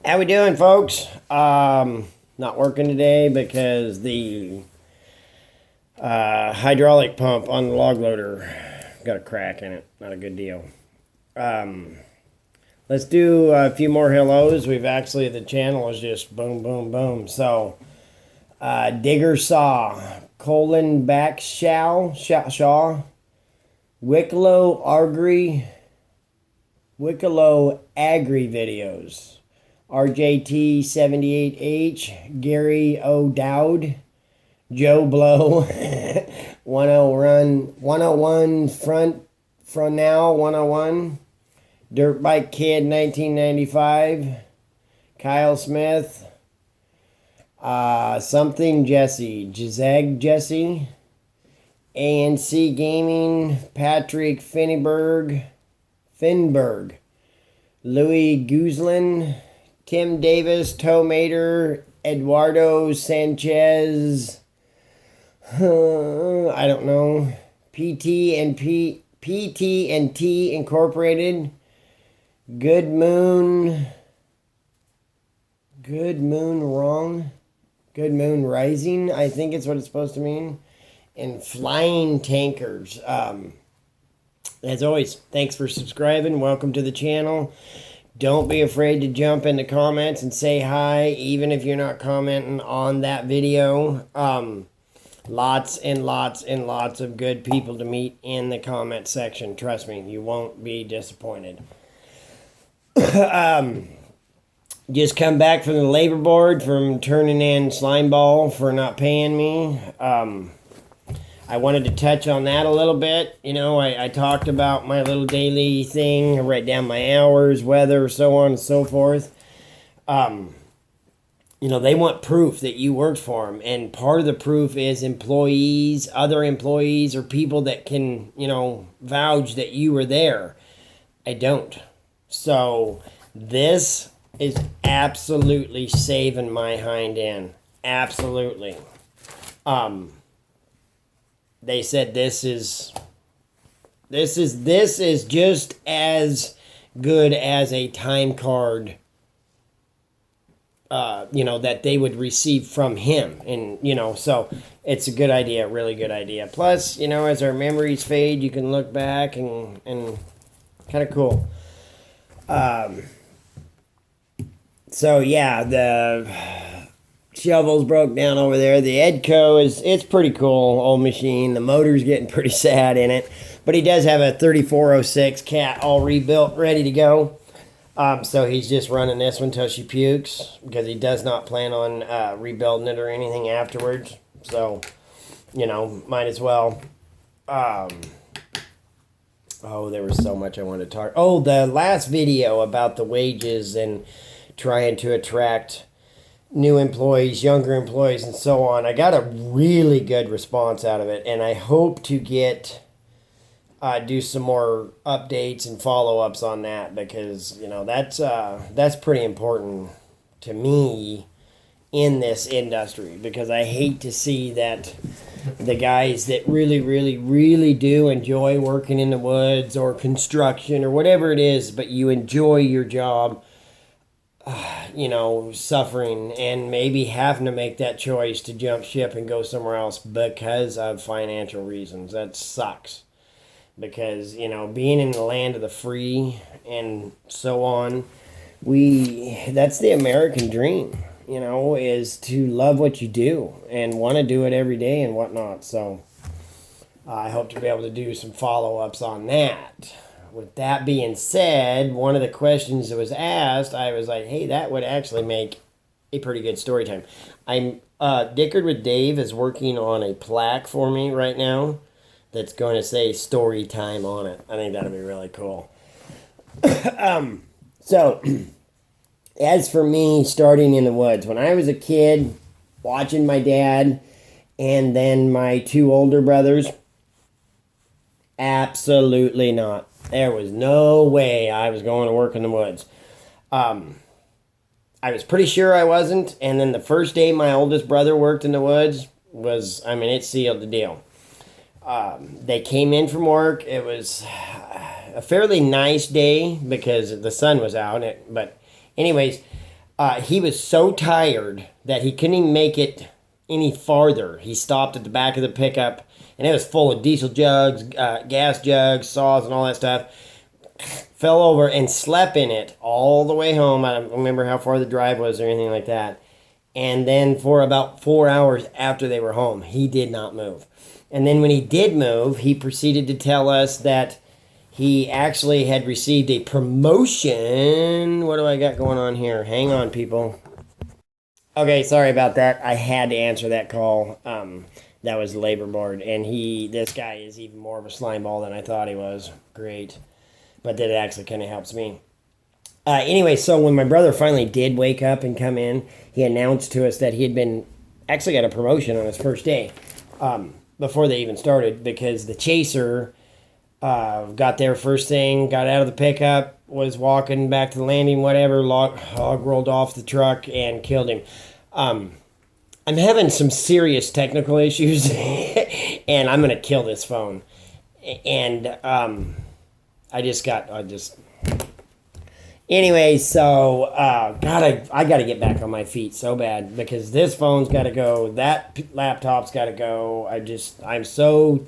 How we doing, folks? Not working today because the hydraulic pump on the log loader got a crack in it. Not a good deal. Let's do a few more hellos. The channel is just boom, boom, boom. So, Digger Saw, Colin Backshaw, Wicklow Agri Videos. RJT78H, Gary O'Dowd, Joe Blow, 101 Front now 101, Dirt Bike Kid 1995, Kyle Smith, Something Jesse, Jazeg Jesse, ANC Gaming, Patrick Finberg, Louis Guzlin, Tim Davis, Tomater, Eduardo Sanchez, I don't know, PT&T Incorporated, Good Moon Rising, I think it's what it's supposed to mean, and Flying Tankers. As always, thanks for subscribing. Welcome to the channel. Don't be afraid to jump in the comments and say hi, even if you're not commenting on that video. Lots and lots and lots of good people to meet in the comment section. Trust me, you won't be disappointed. Just come back from the labor board from turning in slime ball for not paying me. I wanted to touch on that a little bit. You know, I talked about my little daily thing. I write down my hours, weather, so on and so forth. You know, they want proof that you worked for them. And part of the proof is employees, other employees, or people that can, you know, vouch that you were there. I don't. So this is absolutely saving my hind end. Absolutely. They said this is just as good as a time card, you know, that they would receive from him. And, you know, so it's a good idea, really good idea. Plus, you know, as our memories fade, you can look back and kind of cool. So, yeah, the shovels broke down over there. The Edco it's pretty cool, old machine. The motor's getting pretty sad in it, but he does have a 3406 Cat all rebuilt, ready to go. So he's just running this one till she pukes because he does not plan on rebuilding it or anything afterwards. So, you know, might as well. Oh, there was so much I wanted to talk. Oh, the last video about the wages and trying to attract new employees, younger employees, and so on. I got a really good response out of it, and I hope to do some more updates and follow-ups on that because, you know, that's pretty important to me in this industry because I hate to see that the guys that really, really, really do enjoy working in the woods or construction or whatever it is, but you enjoy your job, you know, suffering and maybe having to make that choice to jump ship and go somewhere else because of financial reasons. That sucks. Because, you know, being in the land of the free and so on, that's the American dream, you know, is to love what you do and want to do it every day and whatnot. So I hope to be able to do some follow-ups on that. With that being said, one of the questions that was asked, I was like, hey, that would actually make a pretty good story time. Dickard with Dave is working on a plaque for me right now that's going to say story time on it. I think that'll be really cool. So, as for me starting in the woods, when I was a kid, watching my dad and then my two older brothers, absolutely not. There was no way I was going to work in the woods. I was pretty sure I wasn't. And then the first day my oldest brother worked in the woods it sealed the deal. They came in from work. It was a fairly nice day because the sun was out. But anyways, He was so tired that he couldn't even make it any farther. He stopped at the back of the pickup, and it was full of diesel jugs, gas jugs, saws, and all that stuff. Fell over and slept in it all the way home. I don't remember how far the drive was or anything like that. And then for about 4 hours after they were home, he did not move. And then when he did move, he proceeded to tell us that he actually had received a promotion. What do I got going on here? Hang on, people. Okay, sorry about that. I had to answer that call. That was the labor board. And this guy is even more of a slime ball than I thought he was. Great. But that actually kind of helps me. Anyway, so when my brother finally did wake up and come in, he announced to us that he had actually got a promotion on his first day before they even started, because the chaser got there first thing, got out of the pickup, was walking back to the landing, whatever, hog rolled off the truck and killed him. I'm having some serious technical issues, and I'm going to kill this phone. And Anyway, so I gotta get back on my feet so bad, because this phone's got to go, that laptop's got to go. I'm so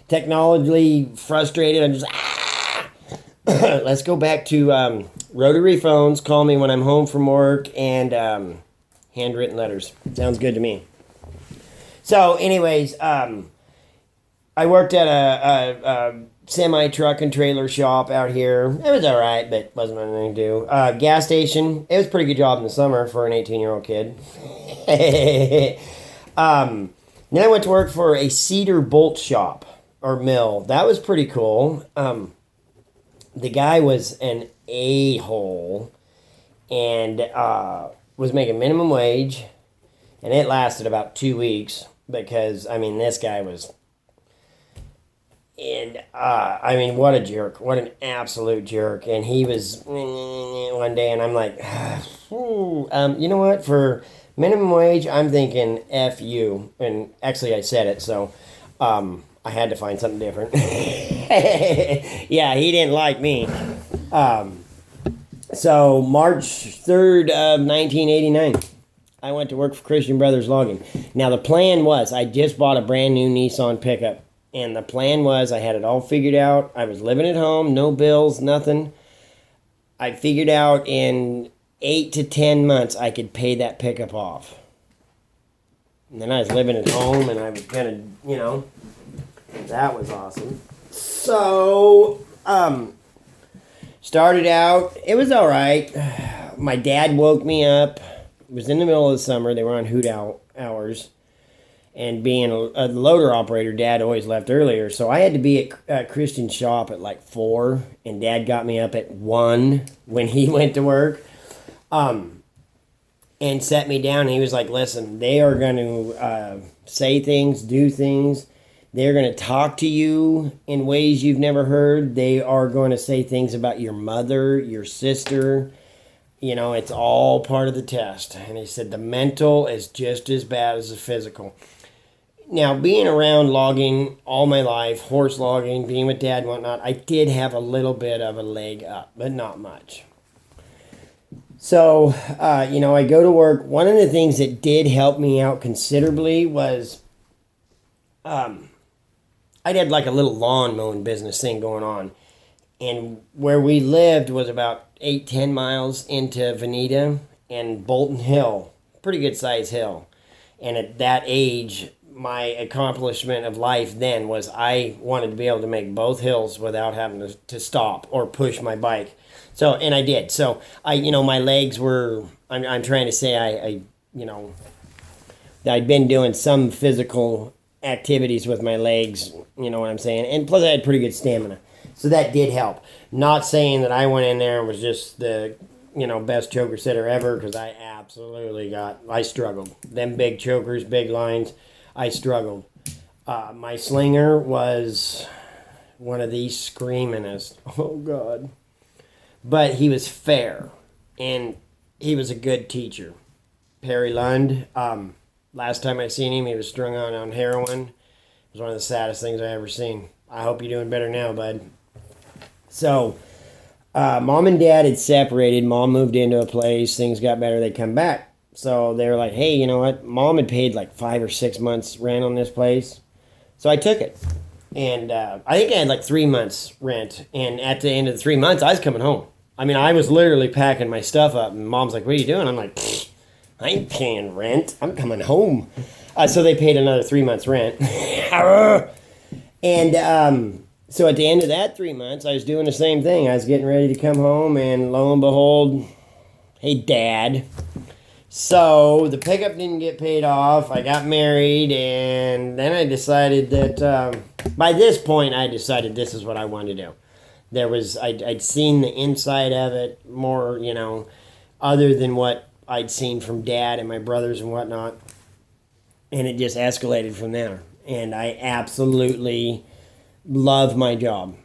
technologically frustrated. I'm just let's go back to rotary phones. Call me when I'm home from work, and handwritten letters. Sounds good to me. So, anyways, I worked at a semi-truck and trailer shop out here. It was all right, but wasn't anything to do. Gas station. It was a pretty good job in the summer for an 18-year-old kid. Then I went to work for a cedar bolt shop or mill. That was pretty cool. The guy was an a-hole and was making minimum wage, and it lasted about 2 weeks because, this guy was... And, what a jerk. What an absolute jerk. And he was one day, and I'm like, you know what? For minimum wage, I'm thinking F you. And actually, I said it, so I had to find something different. Yeah, he didn't like me. So, March 3rd of 1989, I went to work for Christian Brothers Logging. Now, the plan was, I just bought a brand new Nissan pickup. And the plan was, I had it all figured out. I was living at home, no bills, nothing. I figured out in 8 to 10 months I could pay that pickup off. And then I was living at home, and I was kind of, that was awesome. So, started out, it was all right. My dad woke me up. It was in the middle of the summer. They were on hoot hours. And being a loader operator, Dad always left earlier. So I had to be at Christian's shop at like 4. And Dad got me up at 1 when he went to work. And set me down. And he was like, listen, they are going to say things, do things. They're going to talk to you in ways you've never heard. They are going to say things about your mother, your sister. It's all part of the test. And he said the mental is just as bad as the physical. Now, being around logging all my life, horse logging, being with Dad and whatnot, I did have a little bit of a leg up, but not much. So, I go to work. One of the things that did help me out considerably was I'd had like a little lawn mowing business thing going on. And where we lived was about 8-10 miles into Veneta and Bolton Hill. Pretty good size hill. And at that age, my accomplishment of life then was I wanted to be able to make both hills without having to stop or push my bike. So, and I did. So, my legs were, I'm trying to say I'd been doing some physical activities with my legs, you know what I'm saying? And plus I had pretty good stamina. So that did help. Not saying that I went in there and was just the, best choker sitter ever, because I I struggled. Them big chokers, big lines, I struggled. My slinger was one of these screamingest. Oh, God. But he was fair, and he was a good teacher. Perry Lund, last time I seen him, he was strung on heroin. It was one of the saddest things I ever seen. I hope you're doing better now, bud. So, Mom and dad had separated. Mom moved into a place. Things got better. They come back. So they were like, hey, you know what? Mom had paid like 5 or 6 months rent on this place. So I took it. And I think I had like 3 months rent. And at the end of the 3 months, I was coming home. I mean, I was literally packing my stuff up. And Mom's like, what are you doing? I'm like, I ain't paying rent. I'm coming home. So they paid another 3 months rent. And so at the end of that 3 months, I was doing the same thing. I was getting ready to come home, and lo and behold, hey, Dad. So the pickup didn't get paid off. I got married, and then I decided that by this point, I decided this is what I wanted to do. I'd seen the inside of it more, other than what I'd seen from Dad and my brothers and whatnot. And it just escalated from there. And I absolutely love my job.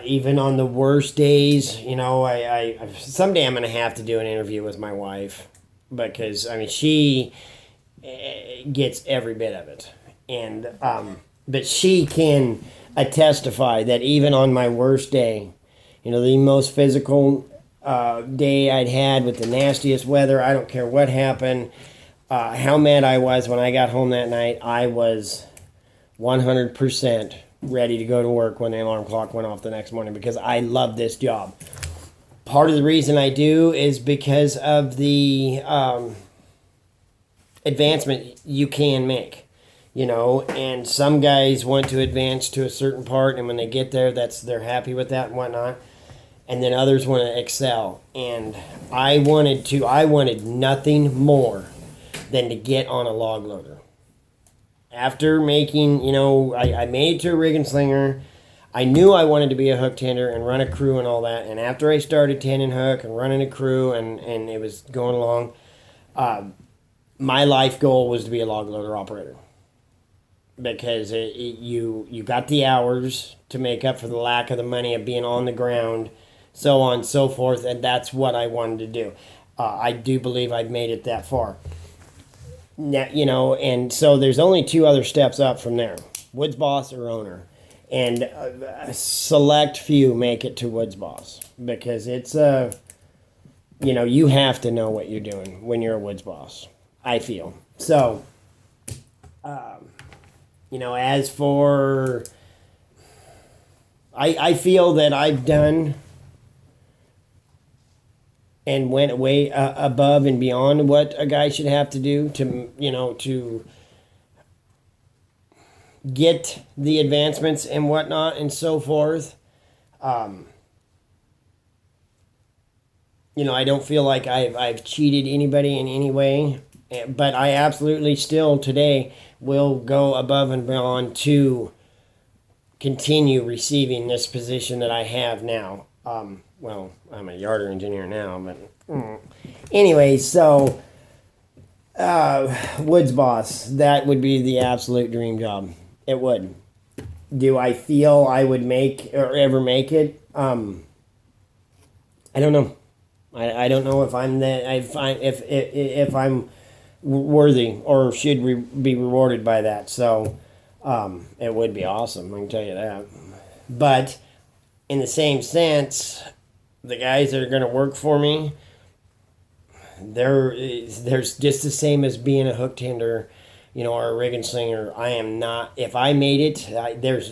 Even on the worst days, I someday I'm going to have to do an interview with my wife, because she gets every bit of it. And but she can testify that even on my worst day, the most physical day I'd had with the nastiest weather, I don't care what happened, how mad I was when I got home that night, I was 100% ready to go to work when the alarm clock went off the next morning, because I love this job. Part of the reason I do is because of the advancement you can make, and some guys want to advance to a certain part, and when they get there, they're happy with that and whatnot. And then others want to excel. And I wanted nothing more than to get on a log loader. After making, I made it to a rig and slinger. I knew I wanted to be a hook tender and run a crew and all that. And after I started tending hook and running a crew and it was going along, my life goal was to be a log loader operator. Because you got the hours to make up for the lack of the money of being on the ground, so on and so forth, and that's what I wanted to do. I do believe I've made it that far. Now, and so there's only 2 other steps up from there: woods boss or owner. And a select few make it to woods boss, because it's you have to know what you're doing when you're a woods boss, I feel. So, as for, I feel that I've done and went way above and beyond what a guy should have to do to get the advancements and whatnot and so forth. I don't feel like I've cheated anybody in any way, but I absolutely still today will go above and beyond to continue receiving this position that I have now. Well, I'm a yarder engineer now, but anyway, so woods boss, that would be the absolute dream job. It would. Do I feel I would make or ever make it? I don't know. I don't know if I'm if I'm worthy or should be rewarded by that. So it would be awesome, I can tell you that. But in the same sense, the guys that are going to work for me, there's just the same as being a hook tender, or a rig and slinger. I am not. If I made it,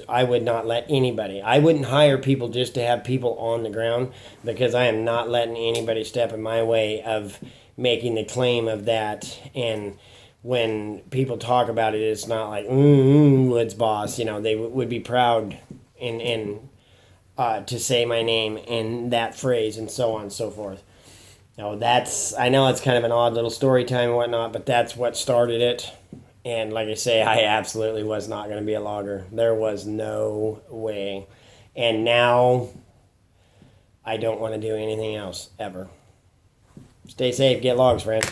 I would not let anybody. I wouldn't hire people just to have people on the ground, because I am not letting anybody step in my way of making the claim of that. And when people talk about it, it's not like woods boss. They would be proud and to say my name in that phrase and so on and so forth. I know it's kind of an odd little story time and whatnot, but that's what started it. And like I say, I absolutely was not going to be a logger. There was no way. And now I don't want to do anything else ever. Stay safe, get logs, friend.